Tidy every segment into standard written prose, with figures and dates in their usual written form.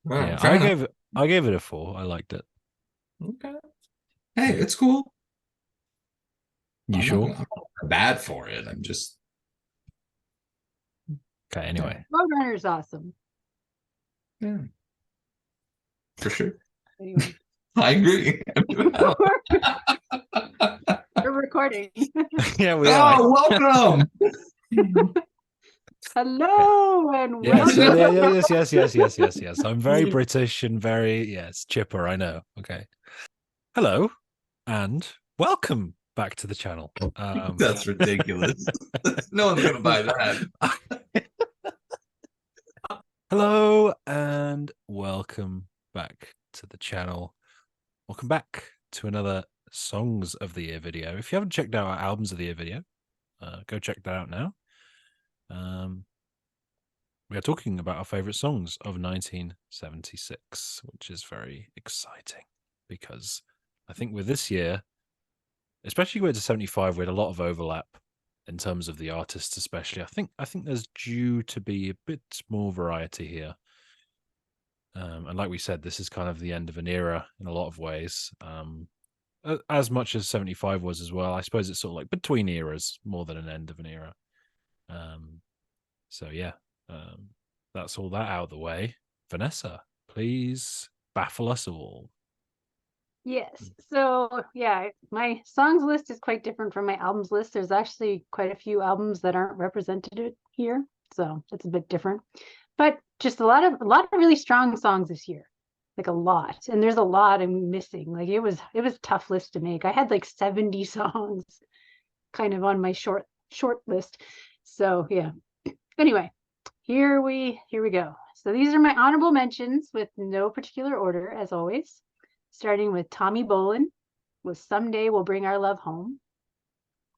Yeah, Fair enough. I gave it a 4. I liked it. Okay. Hey, it's cool. You sure? I'm not bad for it. I'm just Okay, yeah, anyway. Roadrunner is awesome. yeah, for sure. Anyway, I agree. we're recording. Yeah, we are. Oh, welcome. Okay. Hello and Yes, Yeah. welcome. yes. I'm very British and very, yes, chipper, I know. Okay. Hello and welcome back to the channel. That's ridiculous. No one's gonna buy that. Hello and welcome back to the channel. Welcome back to another Songs of the Year video. If you haven't checked out our Albums of the Year video, go check that out now. We are talking about our favorite songs of 1976, which is very exciting because I think with this year, especially going to 75, we had a lot of overlap in terms of the artists, especially. I think there's due to be a bit more variety here. And like we said, this is kind of the end of an era in a lot of ways. As much as 75 was as well. I suppose it's sort of like between eras more than an end of an era. So yeah, that's all that out of the way. Vanessa, please baffle us all. Yes. So yeah, my songs list is quite different from my albums list. There's actually quite a few albums that aren't represented here, so it's a bit different. But just a lot of really strong songs this year, like a lot. And there's a lot I'm missing. Like it was a tough list to make. I had like 70 songs kind of on my short list. So yeah. Anyway, here we go. So these are my honorable mentions with no particular order, as always. Starting with Tommy Bolin with Someday We'll Bring Our Love Home.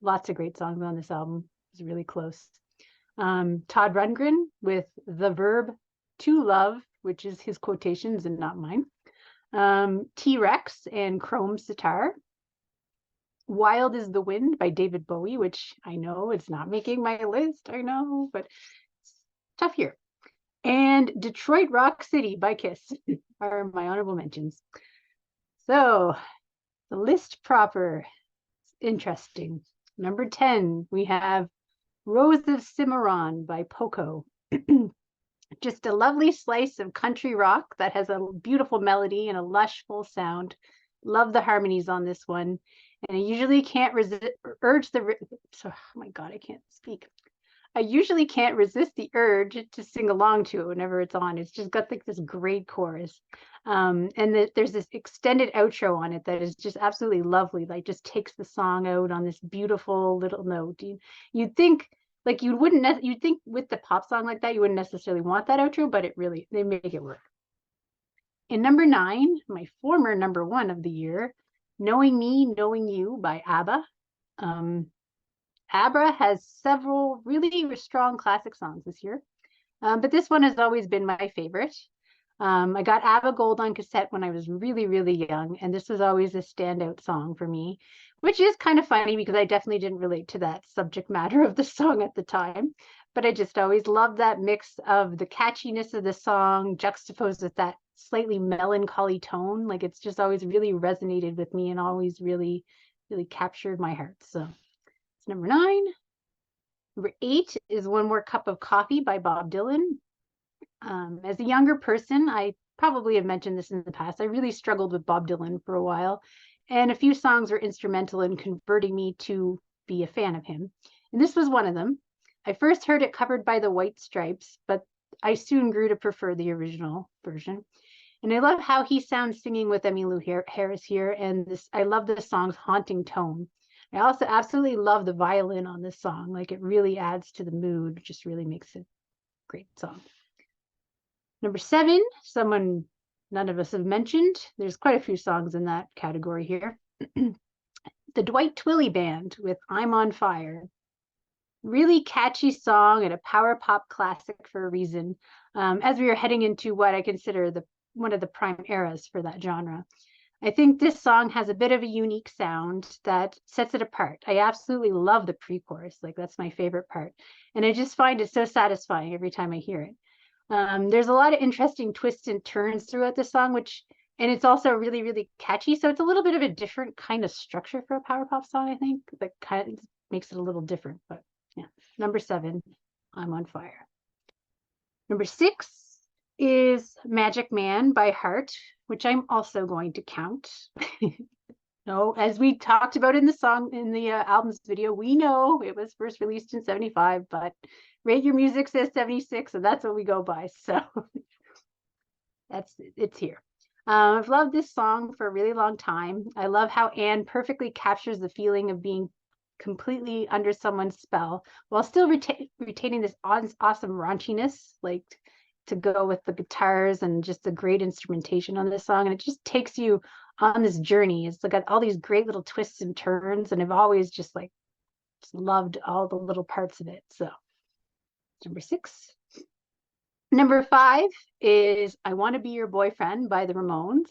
Lots of great songs on this album. It's really close. Todd Rundgren with The Verb to Love, which is his quotations and not mine. T-Rex and Chrome Sitar. Wild is the Wind by David Bowie, which I know it's not making my list. I know, but it's tough year. And Detroit Rock City by Kiss are my honorable mentions. So the list proper is interesting. Number 10, we have Rose of Cimarron by Poco. Just a lovely slice of country rock that has a beautiful melody and a lush, full sound. Love the harmonies on this one. And I usually can't urge the, so, oh my God, I can't speak. I usually can't resist the urge to sing along to it whenever it's on. It's just got like this great chorus. And there's this extended outro on it that is just absolutely lovely. Like just takes the song out on this beautiful little note. You'd think like you'd think with the pop song like that, you wouldn't necessarily want that outro, but they make it work. In number 9, my former number 1 of the year, Knowing Me, Knowing You by ABBA. ABBA has several really strong classic songs this year, but this one has always been my favorite. I got ABBA Gold on cassette when I was really, really young, and this was always a standout song for me, which is kind of funny because I definitely didn't relate to that subject matter of the song at the time. But I just always loved that mix of the catchiness of the song juxtaposed with that slightly melancholy tone. Like it's just always really resonated with me and always really, really captured my heart. So it's number 9. Number 8 is One More Cup of Coffee by Bob Dylan. As a younger person, I probably have mentioned this in the past. I really struggled with Bob Dylan for a while, and a few songs were instrumental in converting me to be a fan of him. And this was one of them. I first heard it covered by the White Stripes, but I soon grew to prefer the original version. And I love how he sounds singing with Emmylou Harris here, and I love the song's haunting tone. I also absolutely love the violin on this song. Like it really adds to the mood, just really makes it a great song. Number 7, someone none of us have mentioned. There's quite a few songs in that category here. The Dwight Twilley Band with I'm on Fire. Really catchy song and a power pop classic for a reason, as we are heading into what I consider one of the prime eras for that genre. I think this song has a bit of a unique sound that sets it apart. I absolutely love the pre-chorus. Like that's my favorite part. And I just find it so satisfying every time I hear it. There's a lot of interesting twists and turns throughout the song, and it's also really, really catchy. So it's a little bit of a different kind of structure for a power pop song, I think. That kind of makes it a little different. But yeah, number 7, I'm on Fire. Number 6 is Magic Man by Heart, which I'm also going to count. No, as we talked about in the album's video, we know it was first released in 75, but Rate Your Music says 76, and that's what we go by. So it's here. I've loved this song for a really long time. I love how Anne perfectly captures the feeling of being completely under someone's spell while still retaining this awesome raunchiness, like to go with the guitars and just the great instrumentation on this song. And it just takes you on this journey. It's got all these great little twists and turns, and I've always just loved all the little parts of it. So number 6. Number 5 is I Want to Be Your Boyfriend by the Ramones.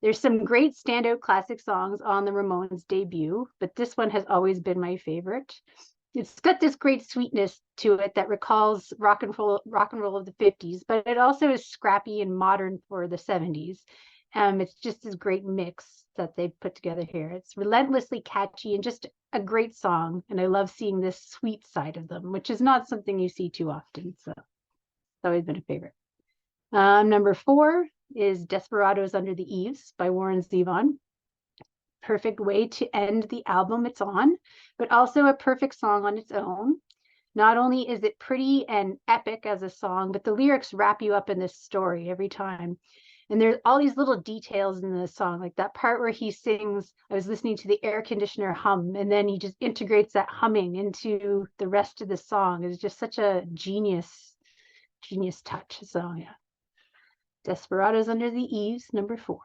There's some great standout classic songs on the Ramones debut, but this one has always been my favorite. It's got this great sweetness to it that recalls rock and roll of the 50s, but it also is scrappy and modern for the 70s. It's just this great mix that they've put together here. It's relentlessly catchy and just a great song. And I love seeing this sweet side of them, which is not something you see too often. So it's always been a favorite. Number 4 is Desperados Under the Eaves by Warren Zevon. Perfect way to end the album it's on, but also a perfect song on its own. Not only is it pretty and epic as a song, but the lyrics wrap you up in this story every time. And there's all these little details in the song, like that part where he sings, I was listening to the air conditioner hum, and then he just integrates that humming into the rest of the song. It's just such a genius touch. So yeah. Desperados Under the Eaves, number 4.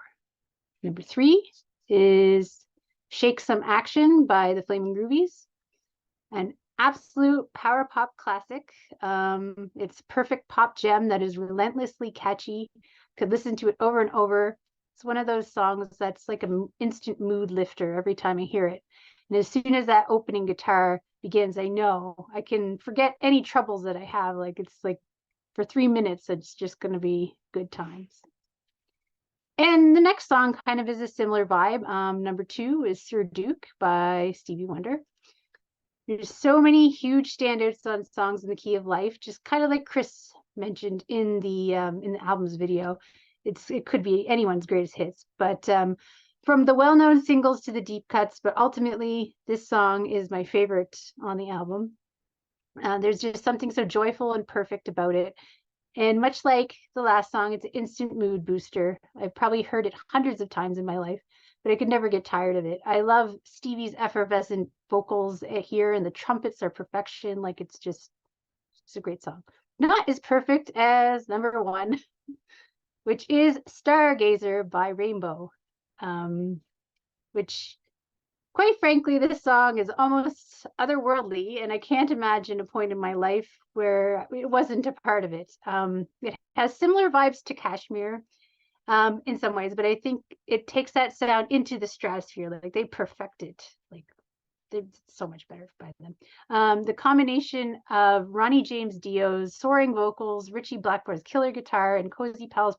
Number 3 is Shake Some Action by the Flaming Groovies. An absolute power pop classic. It's perfect pop gem that is relentlessly catchy. Could listen to it over and over. It's one of those songs that's like an instant mood lifter every time I hear it. And as soon as that opening guitar begins, I know I can forget any troubles that I have. Like it's like for 3 minutes, it's just going to be good times. And the next song kind of is a similar vibe. Number 2 is Sir Duke by Stevie Wonder. There's so many huge standouts on songs in the key of life, just kind of like Chris mentioned in the album's video. It could be anyone's greatest hits, but from the well-known singles to the deep cuts, but ultimately this song is my favorite on the album. There's just something so joyful and perfect about it. And much like the last song, it's an instant mood booster. I've probably heard it hundreds of times in my life, but I could never get tired of it. I love Stevie's effervescent vocals here, and the trumpets are perfection. Like it's a great song. Not as perfect as number 1, which is Stargazer by Rainbow, which quite frankly, this song is almost otherworldly, and I can't imagine a point in my life where it wasn't a part of it. It has similar vibes to Kashmir in some ways, but I think it takes that sound into the stratosphere. Like they perfect it. Like it's so much better by them. The combination of Ronnie James Dio's soaring vocals, Richie Blackmore's killer guitar, and Cozy Powell's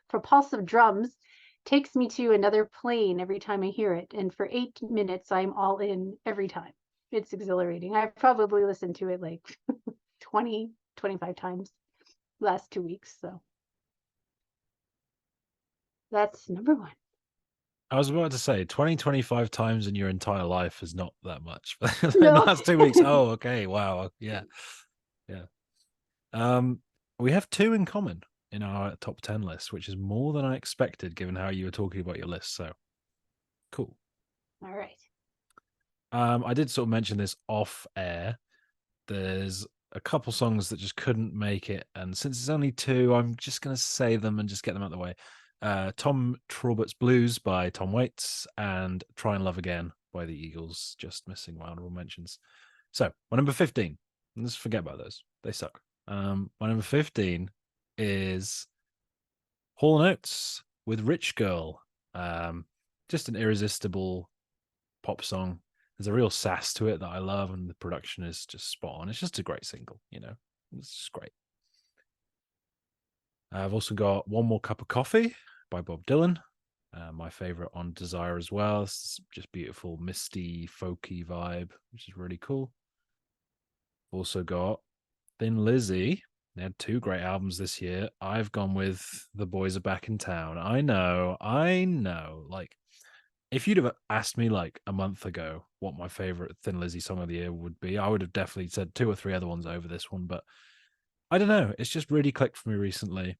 propulsive drums takes me to another plane every time I hear it. And for 8 minutes, I'm all in every time. It's exhilarating. I've probably listened to it like 20, 25 times last 2 weeks. So that's number 1. I was about to say 20, 25 times in your entire life is not that much. No. Last 2 weeks. Oh, okay. Wow. Yeah. We have 2 in common in our top 10 list, which is more than I expected given how you were talking about your list. So cool. All right. I did sort of mention this off air. There's a couple songs that just couldn't make it. And since it's only 2, I'm just going to say them and just get them out of the way. Tom Traubert's Blues by Tom Waits and Try and Love Again by the Eagles, just missing my honorable mentions. So my number 15, let's forget about those. They suck. My number 15 is Hall & Oates with Rich Girl. Just an irresistible pop song. There's a real sass to it that I love, and the production is just spot on. It's just a great single, you know. It's just great. I've also got One More Cup of Coffee by Bob Dylan. My favorite on Desire as well. It's just beautiful, misty, folky vibe, which is really cool. Also got Thin Lizzy. They had 2 great albums this year. I've gone with The Boys Are Back in Town. I know. Like, if you'd have asked me like a month ago what my favorite Thin Lizzy song of the year would be, I would have definitely said 2 or 3 other ones over this one. But I don't know. It's just really clicked for me recently.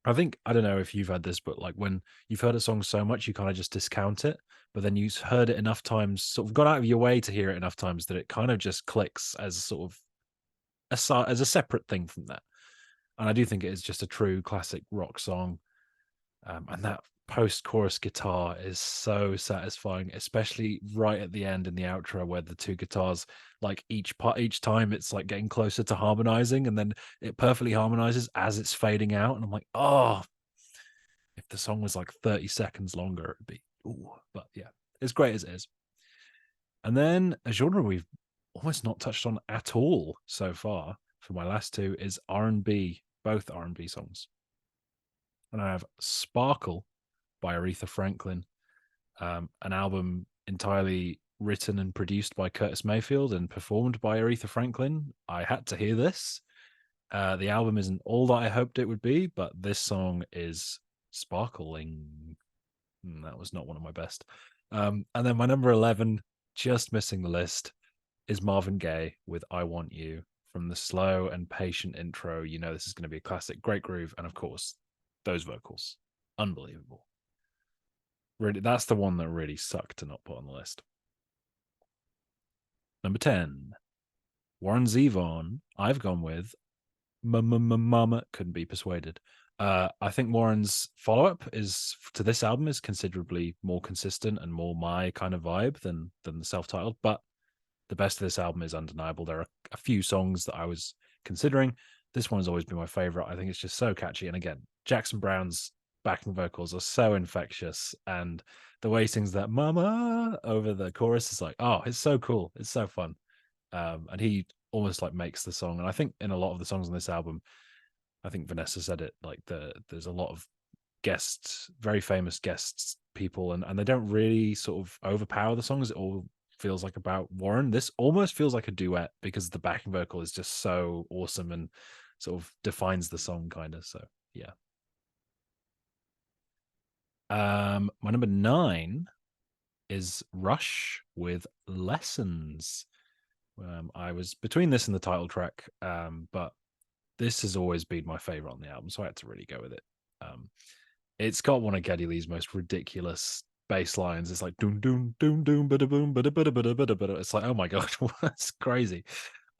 I think, I don't know if you've had this, but like when you've heard a song so much, you kind of just discount it. But then you've heard it enough times, sort of got out of your way to hear it enough times that it kind of just clicks as sort of as a separate thing from that. And I do think it is just a true classic rock song. And that post-chorus guitar is so satisfying, especially right at the end in the outro where the 2 guitars, like each time it's like getting closer to harmonizing, and then it perfectly harmonizes as it's fading out. And I'm like, oh, if the song was like 30 seconds longer, it'd be, ooh, but yeah, as great as it is. And then a genre we've almost not touched on at all so far for my last 2 is R&B, both R&B songs. And I have Sparkle by Aretha Franklin, an album entirely written and produced by Curtis Mayfield and performed by Aretha Franklin. I had to hear this. The album isn't all that I hoped it would be, but this song is sparkling. That was not one of my best. And then my number 11, just missing the list, is Marvin Gaye with I Want You. From the slow and patient intro, you know this is going to be a classic, great groove, and of course, those vocals. Unbelievable. Really, that's the one that really sucked to not put on the list. Number 10, Warren Zevon. I've gone with Mama Couldn't Be Persuaded. I think Warren's follow-up is to this album is considerably more consistent and more my kind of vibe than the self-titled, but the best of this album is undeniable. There are a few songs that I was considering. This one has always been my favorite. I think it's just so catchy. And again, Jackson Brown's backing vocals are so infectious. And the way he sings that mama over the chorus is like, oh, it's so cool. It's so fun. And he almost like makes the song. And I think in a lot of the songs on this album, I think Vanessa said it, like there's a lot of guests, very famous guests, people, and they don't really sort of overpower the songs. It all feels like about Warren. This almost feels like a duet because the backing vocal is just so awesome and sort of defines the song kind of. So yeah. My number 9 is Rush with Lessons. I was between this and the title track, but this has always been my favorite on the album, so I had to really go with it. It's got one of Geddy Lee's most ridiculous bass lines. It's like doom doom doom doom bada boom bada bada bada bada bada. It's like, oh my god, that's crazy.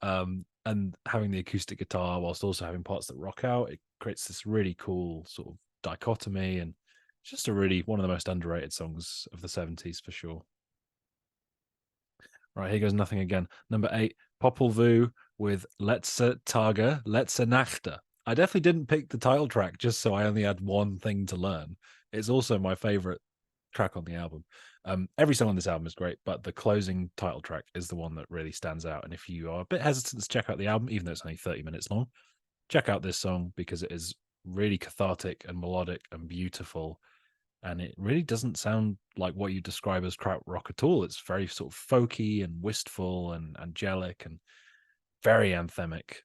And having the acoustic guitar whilst also having parts that rock out, it creates this really cool sort of dichotomy, and it's just a really one of the most underrated songs of the 70s for sure. Right, here goes nothing again. Number 8, Popol Vuh with Letzte Tage, Letzte Nachte. I definitely didn't pick the title track just so I only had one thing to learn. It's also my favorite track on the album. Every song on this album is great, but the closing title track is the one that really stands out. And if you are a bit hesitant to check out the album, even though it's only 30 minutes long, check out this song because it is really cathartic and melodic and beautiful. And it really doesn't sound like what you describe as krautrock rock at all. It's very sort of folky and wistful and angelic and very anthemic.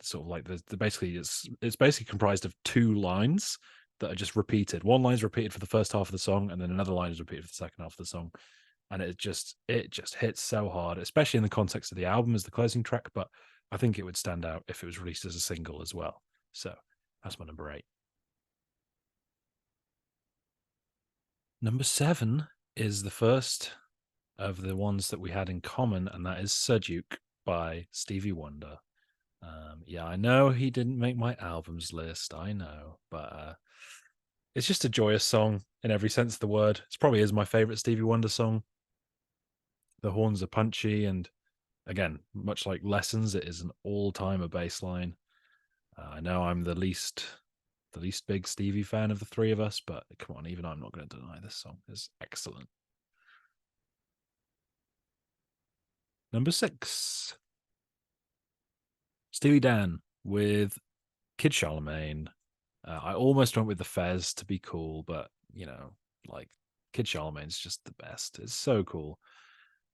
Sort of like the basically it's basically comprised of 2 lines that are just repeated. One line is repeated for the first half of the song, and then another line is repeated for the second half of the song. And it just hits so hard, especially in the context of the album as the closing track. But I think it would stand out if it was released as a single as well. So that's my number 8. Number 7 is the first of the ones that we had in common, and that is Sujuk by Stevie Wonder. Yeah, I know he didn't make my albums list, I know, but it's just a joyous song in every sense of the word. It probably is my favorite Stevie Wonder song. The horns are punchy, and again, much like Lessons, it is an all-timer bass line. I know I'm the least big Stevie fan of the 3 of us, but come on, even I'm not going to deny this song is excellent. Number 6, Steely Dan with Kid Charlemagne. I almost went with the Fez to be cool, but like Kid Charlemagne's just the best. It's so cool.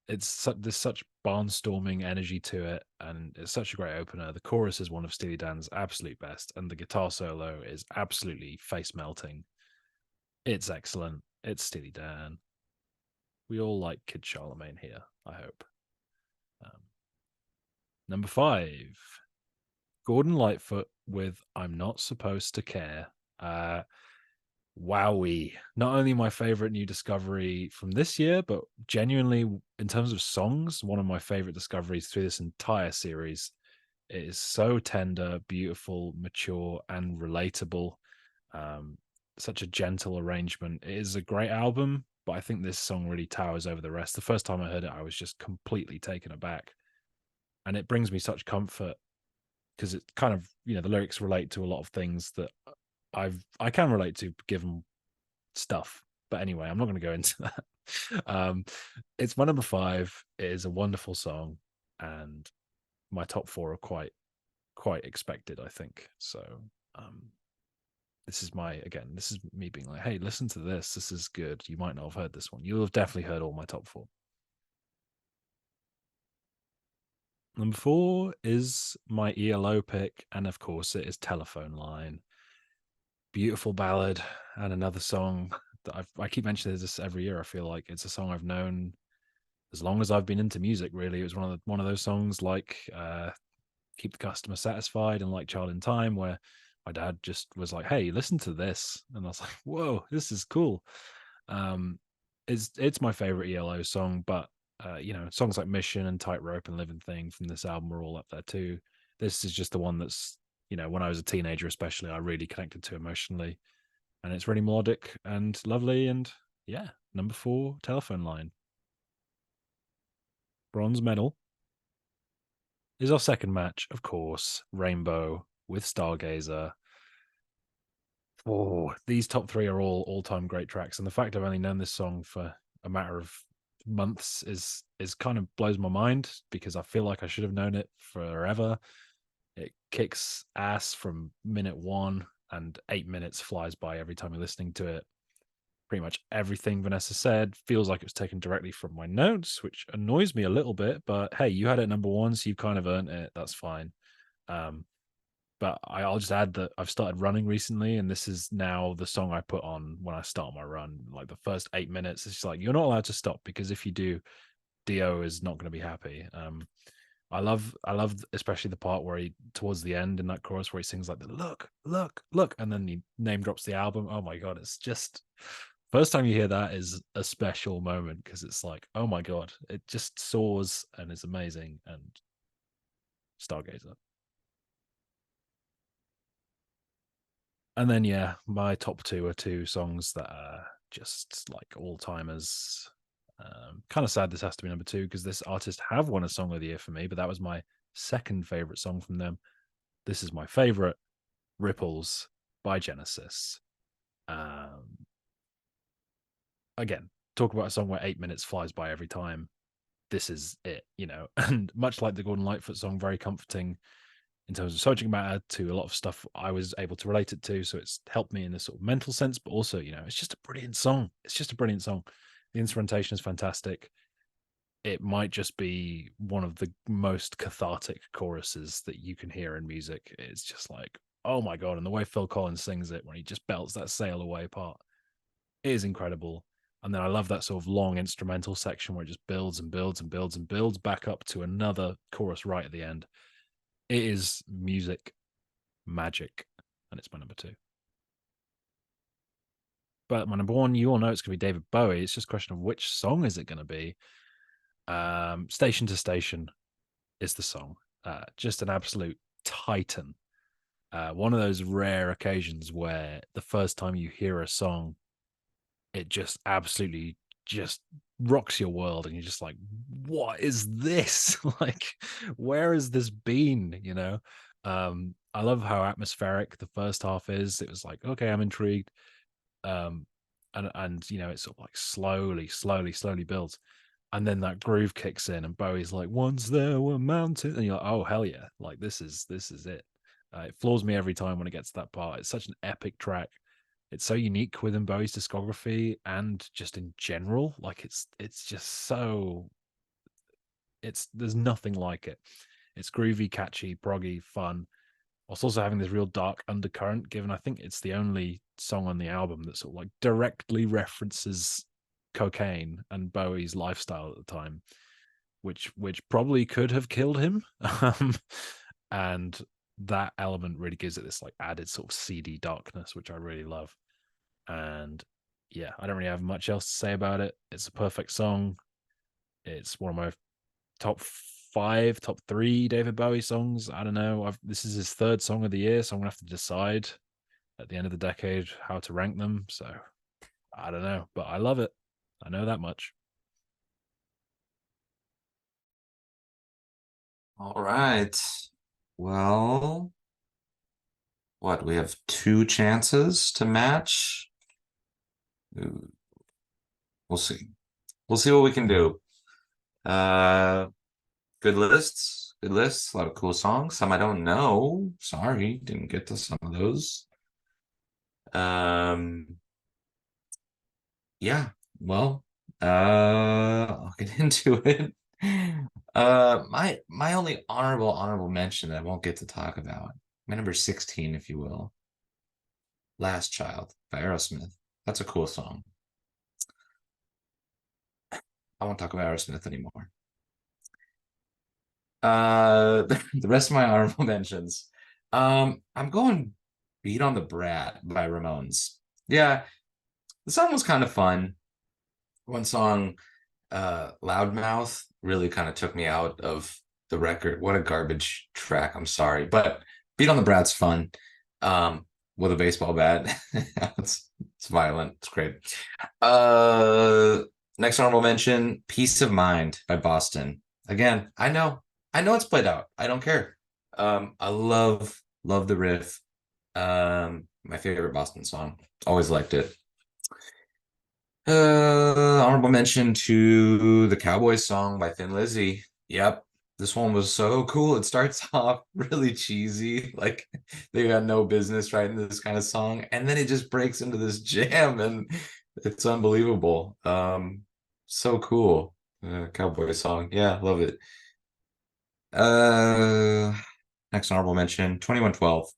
There's such barnstorming energy to it, and it's such a great opener. The chorus is one of Steely Dan's absolute best, and the guitar solo is absolutely face melting. It's excellent. It's Steely Dan. We all like Kid Charlemagne here, I hope. Number 5, Gordon Lightfoot with I'm Not Supposed to Care. Wowie. Not only my favorite new discovery from this year, but genuinely, in terms of songs, one of my favorite discoveries through this entire series. It is so tender, beautiful, mature, and relatable. Such a gentle arrangement. It is a great album, but I think this song really towers over the rest. The first time I heard it, I was just completely taken aback. And it brings me such comfort because it kind of, the lyrics relate to a lot of things that I can relate to given stuff. But anyway, I'm not going to go into that. It's my number 5. It is a wonderful song, and my top 4 are quite expected, I think. So this is me being like, hey, listen to this. This is good. You might not have heard this one. You'll have definitely heard all my top 4. Number 4 is my ELO pick, and of course it is Telephone Line. Beautiful ballad, and another song that I keep mentioning this every year. I feel like it's a song I've known as long as I've been into music. Really, it was one of those songs like "Keep the Customer Satisfied" and like "Child in Time," where my dad just was like, "Hey, listen to this," and I was like, "Whoa, this is cool." It's my favorite ELO song, but songs like "Mission" and "Tightrope" and "Living Thing" from this album are all up there too. This is just the one that's, when I was a teenager, especially, I really connected to emotionally, and it's really melodic and lovely. And yeah, number 4, Telephone Line. Bronze medal is our second match, of course, Rainbow with Stargazer. Oh, these top 3 are all-time great tracks, and the fact I've only known this song for a matter of months is kind of blows my mind, because I feel like I should have known it forever. It kicks ass from minute 1, and 8 minutes flies by every time you're listening to it. Pretty much everything Vanessa said feels like it was taken directly from my notes, which annoys me a little bit, but hey, you had it number 1, so you've kind of earned it. That's fine. But I'll just add that I've started running recently, and this is now the song I put on when I start my run. Like the first 8 minutes, it's just like, you're not allowed to stop, because if you do, Dio is not going to be happy. I love especially the part where he, towards the end in that chorus, where he sings like the look, and then he name drops the album. Oh my god, it's just, first time you hear that is a special moment, because it's like, oh my god, it just soars and is amazing. And Stargazer. And then yeah, my top 2 are 2 songs that are just like all timers. Kind of sad this has to be number 2, because this artist have won a song of the year for me, but that was my second favorite song from them. This is my favorite, Ripples by Genesis. Again, talk about a song where 8 minutes flies by every time. This is it, and much like the Gordon Lightfoot song, very comforting in terms of subject matter to a lot of stuff I was able to relate it to. So it's helped me in a sort of mental sense, but also, it's just a brilliant song. It's just a brilliant song. The instrumentation is fantastic. It might just be one of the most cathartic choruses that you can hear in music. It's just like, oh my God. And the way Phil Collins sings it, when he just belts that sail away part, it is incredible. And then I love that sort of long instrumental section where it just builds and builds and builds and builds back up to another chorus right at the end. It is music magic, and it's my number 2. But my number 1, you all know it's going to be David Bowie. It's just a question of which song is it going to be. Station to Station is the song. Just an absolute titan. One of those rare occasions where the first time you hear a song, it just absolutely just rocks your world, and you're just like, what is this? Like, where has this been? I love how atmospheric the first half is. It was like, okay, I'm intrigued. And it sort of like slowly builds. and then that groove kicks in, and Bowie's like, "Once there were mountains," and you're like, "Oh hell yeah!" Like this is it. It floors me every time when it gets to that part. It's such an epic track. It's so unique within Bowie's discography and just in general. Like it's just so there's nothing like it. It's groovy, catchy, proggy, fun. Whilst also having this real dark undercurrent, given I think it's the only song on the album that sort of like directly references cocaine and Bowie's lifestyle at the time, which probably could have killed him. And that element really gives it this like added sort of seedy darkness, which I really love. And yeah, I don't really have much else to say about it. It's a perfect song. It's one of my top 5, top 3 David Bowie songs. I don't know. This is his 3rd song of the year, so I'm gonna have to decide at the end of the decade how to rank them. So I don't know, but I love it. I know that much. All right. Well, what? We have 2 chances to match. Ooh, we'll see. We'll see what we can do. Good lists. Good lists. A lot of cool songs. Some I don't know. Sorry, didn't get to some of those. Yeah. Well, I'll get into it. My only honorable mention that I won't get to talk about. My number 16, if you will. Last Child by Aerosmith. That's a cool song. I won't talk about Aerosmith anymore. The rest of my honorable mentions. I'm going Beat on the Brat by Ramones. Yeah, the song was kind of fun. One song, Loudmouth, really kind of took me out of the record. What a garbage track. I'm sorry. But Beat on the Brat's fun. With a baseball bat. it's violent. It's great. Next honorable mention, Peace of Mind by Boston. Again, I know it's played out. I don't care. I love the riff. My favorite Boston song. Always liked it. Honorable mention to the Cowboys song by Thin Lizzy. Yep. This one was so cool. It starts off really cheesy, like they got no business writing this kind of song, and then it just breaks into this jam, and it's unbelievable. So cool. Cowboy song. Yeah, love it. Next honorable mention, 2112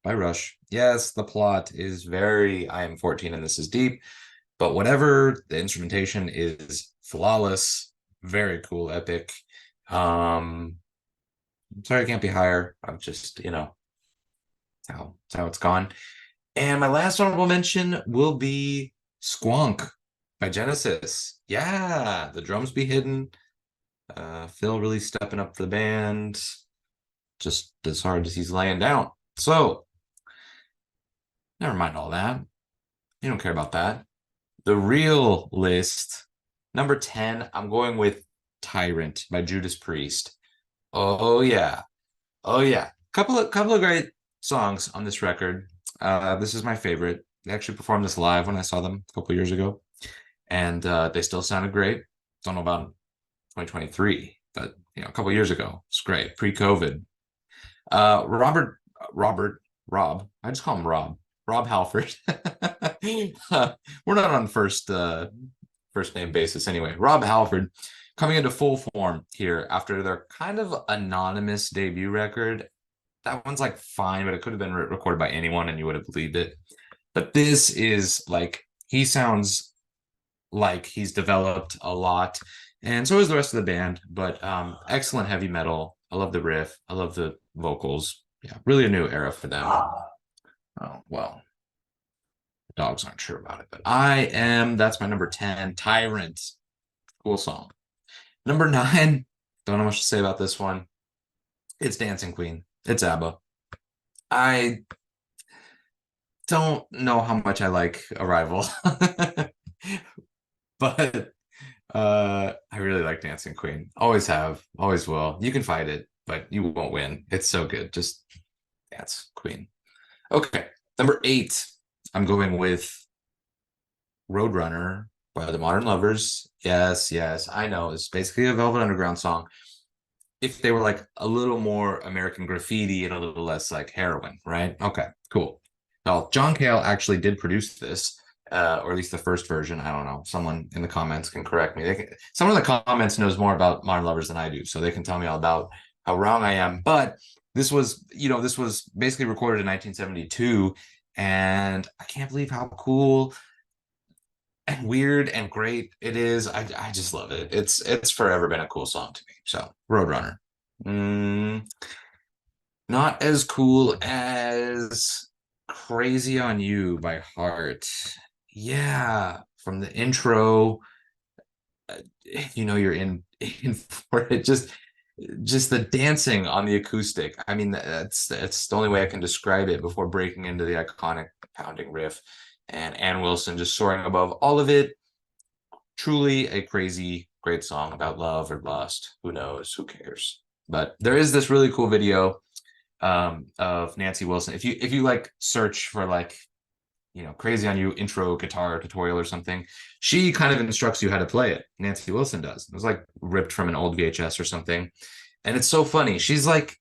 by Rush. Yes, the plot is very I Am 14 and This Is Deep, but whatever, the instrumentation is flawless. Very cool, epic. I'm sorry I can't be higher. I'm just, it's how it's gone. And my last honorable mention will be Squonk by Genesis. Yeah, the drums be hidden. Phil really stepping up for the band. Just as hard as he's laying down. So, never mind all that. You don't care about that. The real list, number 10, I'm going with Tyrant by Judas Priest. Oh yeah. Oh yeah. Couple of great songs on this record. This is my favorite. They actually performed this live when I saw them a couple years ago. And they still sounded great. Don't know about 2023, but a couple years ago. It's great. Pre-COVID. Rob. I just call him Rob. Rob Halford. We're not on first name basis anyway. Rob Halford coming into full form here after their kind of anonymous debut record. That one's like fine, but it could have been recorded by anyone and you would have believed it. But this is like, he sounds like he's developed a lot, and so is the rest of the band. But excellent heavy metal. I love the riff. I love the vocals. Yeah, really a new era for them. Oh, well, the dogs aren't sure about it, but I am. That's my number 10, Tyrant. Cool song. Number 9, don't know much to say about this one. It's Dancing Queen. It's ABBA. I don't know how much I like Arrival, but I really like Dancing Queen. Always have, always will. You can fight it, but you won't win. It's so good. Just dance Queen. Okay, number 8, I'm going with Roadrunner by the Modern Lovers. Yes, yes, I know. It's basically a Velvet Underground song. If they were like a little more American Graffiti and a little less like heroin, right? Okay, cool. Now, John Cale actually did produce this, or at least the first version. I don't know. Someone in the comments can correct me. Someone in the comments knows more about Modern Lovers than I do, so they can tell me all about how wrong I am. But this was, this was basically recorded in 1972, and I can't believe how cool and weird and great it is. I just love it. It's forever been a cool song to me. So Roadrunner. Mm, not as cool as Crazy on You by Heart. Yeah, from the intro, you're in for it. Just the dancing on the acoustic. I mean, that's the only way I can describe it before breaking into the iconic pounding riff and Ann Wilson just soaring above all of it. Truly a crazy, great song about love or lust. Who knows? Who cares? But there is this really cool video of Nancy Wilson. If you like search for like, Crazy on You intro guitar tutorial or something, she kind of instructs you how to play it. Nancy Wilson does. It was like ripped from an old VHS or something. And it's so funny. She's like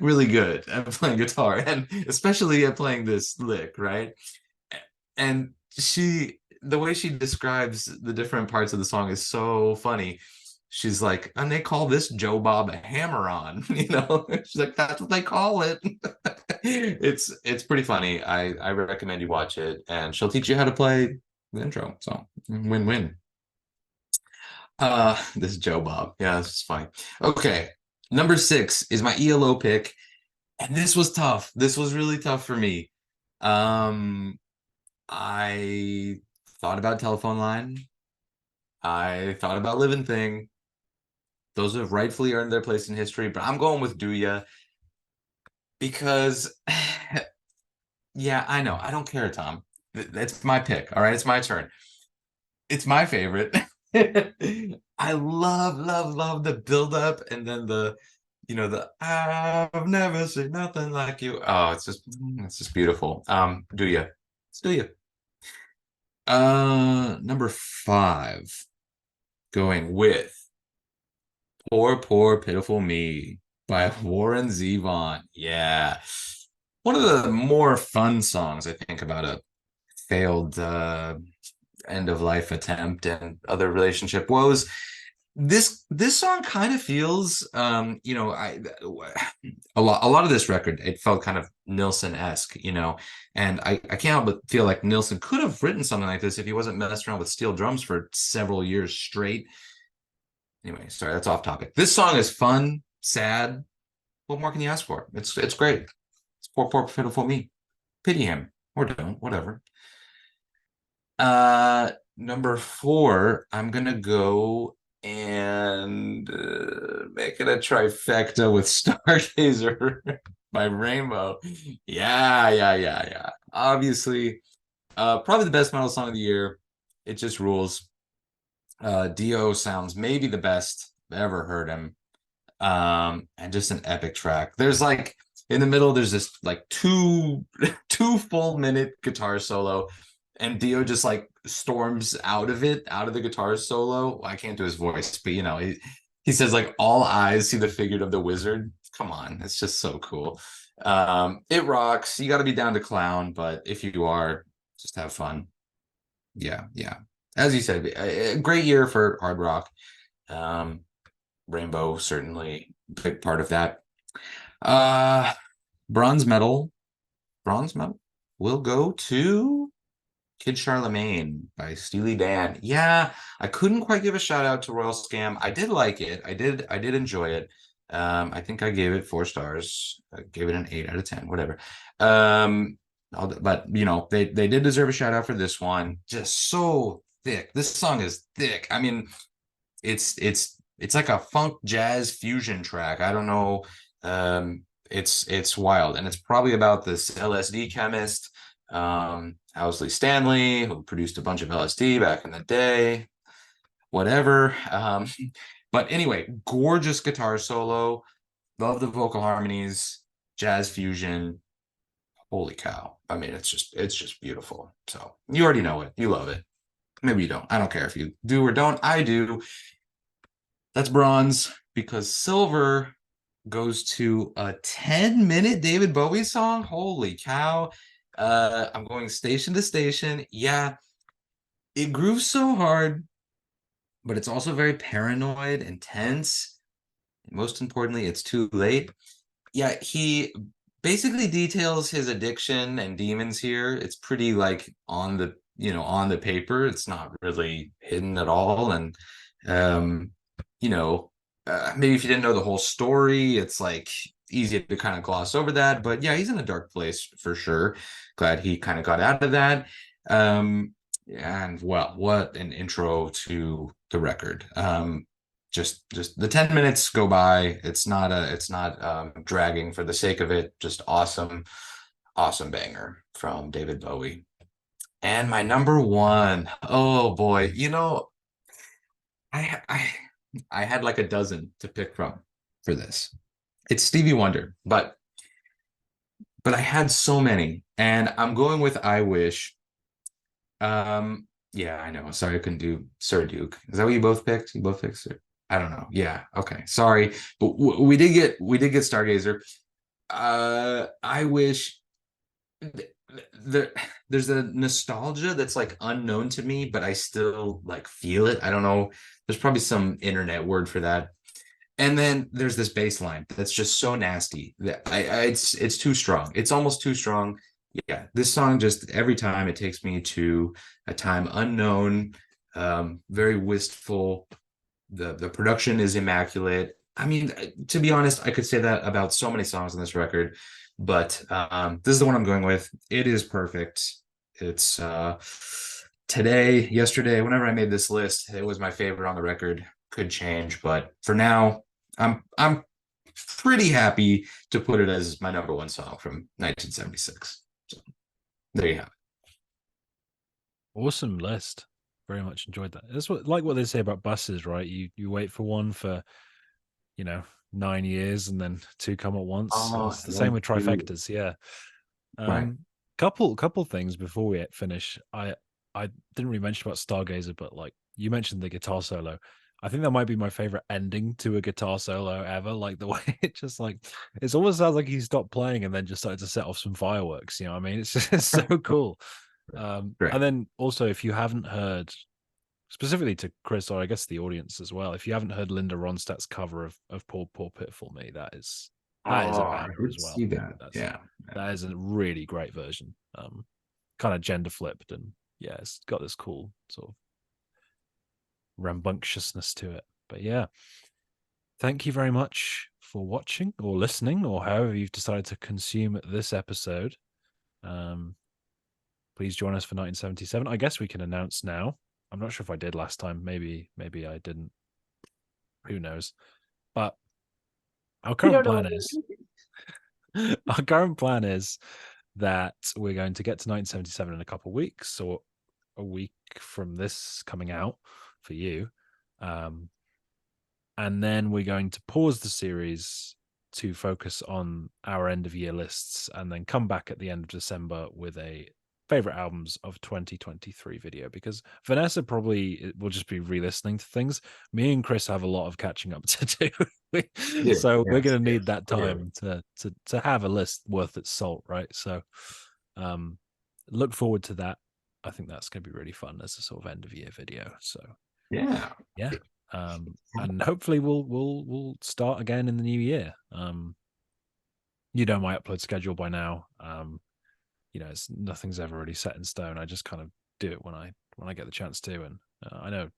really good at playing guitar, and especially at playing this lick, right? And the way she describes the different parts of the song is so funny. She's like, and they call this Joe Bob a hammer-on, She's like, that's what they call it. It's pretty funny. I recommend you watch it, and she'll teach you how to play the intro. So win-win. This Joe Bob. Yeah, this is fine. Okay. Number 6 is my ELO pick. And this was tough. This was really tough for me. I thought about Telephone Line. I thought about Living Thing. Those have rightfully earned their place in history, but I'm going with Do Ya because, yeah, I know. I don't care, Tom. It's my pick. All right, it's my turn. It's my favorite. I love the build-up and then the I've never seen nothing like you. Oh, it's just beautiful. Do Ya? Let's Do Ya. Number 5, going with Poor Pitiful Me by Warren Zevon. Yeah. One of the more fun songs, I think, about a failed end of life attempt and other relationship woes. This song kind of feels a lot of this record, it felt kind of Nilsson-esque, and I can't help but feel like Nilsson could have written something like this if he wasn't messing around with steel drums for several years straight. Anyway, sorry, that's off topic. This song is fun, sad. What more can you ask for? It's great. It's poor pitiful me. Pity him or don't, whatever. Number 4, I'm gonna go and make it a trifecta with Stargazer by Rainbow. Yeah. Obviously, probably the best metal song of the year. It just rules. Dio sounds maybe the best I've ever heard him. And just an epic track. There's like in the middle, there's this like two full minute guitar solo, and Dio just like storms out of the guitar solo. I can't do his voice, but he says like all eyes see the figure of the wizard. Come on, it's just so cool. It rocks. You got to be down to clown, but if you are, just have fun. Yeah. As you said, a great year for hard rock. Rainbow certainly a big part of that. Bronze medal will go to Kid Charlemagne by Steely Dan. Yeah, I couldn't quite give a shout out to Royal Scam. I did like it. I did enjoy it. I think I gave it 4 stars. I gave it an 8 out of 10, whatever. But they did deserve a shout out for this one. Just so thick. This song is thick. I mean, it's like a funk jazz fusion track. I don't know. It's wild, and it's probably about this LSD chemist, Owsley Stanley, who produced a bunch of LSD back in the day. Whatever. But anyway, gorgeous guitar solo. Love the vocal harmonies, jazz fusion. holy cow. I mean, it's just beautiful. So you already know it. You love it. Maybe you don't. I don't care if you do or don't. I do. That's bronze, because silver goes to a 10-minute David Bowie song. Holy cow. I'm going station to station. Yeah, it grooves so hard, but it's also very paranoid and tense. And most importantly, it's too late. Yeah, he basically details his addiction and demons here. It's pretty like on the, on the paper. It's not really hidden at all. And um, you know, maybe if you didn't know the whole story, it's like easy to kind of gloss over that. But yeah, he's in a dark place for sure. Glad he kind of got out of that. And well, what an intro to the record. Just the 10 minutes go by. It's not dragging for the sake of it. Just awesome banger from David Bowie. And my number one, oh boy, I I I had like a dozen to pick from for this. It's Stevie Wonder, but I had so many, and I'm going with I Wish. Yeah, I know. Sorry, I couldn't do Sir Duke. Is that what you both picked? You both picked Sir? I don't know. Yeah, okay. Sorry, but we did get Stargazer. I wish th- there there's a nostalgia that's like unknown to me, but I still like feel it. I don't know. There's probably some internet word for that. And then there's this bass line that's just so nasty that it's too strong. It's almost too strong. Yeah, this song just every time it takes me to a time unknown, very wistful. The production is immaculate. I mean, to be honest, I could say that about so many songs on this record, but this is the one I'm going with. It is perfect. It's today, yesterday, whenever I made this list, it was my favorite on the record. Could change, but for now, I'm pretty happy to put it as my number one song from 1976. So there you have Awesome list. Very much enjoyed that. That's what they say about buses, right? You wait for one for, you know, 9 years and then two come at once. it. It's the Yeah, same with dude. trifectas, yeah. Right. Couple things before we finish. I didn't really mention about Stargazer, but like you mentioned the guitar solo. I think that might be my favorite ending to a guitar solo ever. Like the way it just like it almost sounds like he stopped playing and then just started to set off some fireworks. You know what I mean? It's just so cool. Right. And then also, if you haven't heard, specifically to Chris, or I guess the audience as well, if you haven't heard Linda Ronstadt's cover of Poor Pitiful Me, Oh, that is a I banger did as well. see that. That's Yeah. that is a really great version. Kind of gender flipped, and yeah, it's got this cool sort of rambunctiousness to it. But yeah, thank you very much for watching or listening, or however you've decided to consume this episode. Um, Please join us for 1977. I guess we can announce now. I'm not sure if I did last time. Maybe I didn't. Who knows? But our We current don't know plan what is our current plan is that we're going to get to 1977 in a couple of weeks, or a week from this coming out for you. And then we're going to pause the series to focus on our end of year lists, and then come back at the end of December with a favorite albums of 2023 video, because Vanessa probably will just be re-listening to things. Me and Chris have a lot of catching up to do. Yeah. So we're Yes. going to need Yes. that time to have a list worth its salt, right? So um look forward to that. I think that's going to be really fun as a sort of end of year video. So Yeah. yeah, and hopefully we'll start again in the new year. You know my upload schedule by now. It's nothing's ever really set in stone. I just kind of do it when I get the chance to, and I know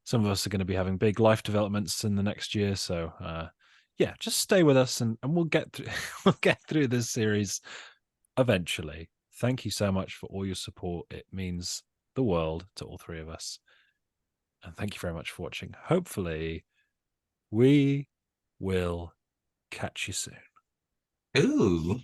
some of us are going to be having big life developments in the next year, so yeah, just stay with us, and we'll get through we'll get through this series eventually. Thank you so much for all your support. It means the world to all three of us. And thank you very much for watching. Hopefully, we will catch you soon. Ooh.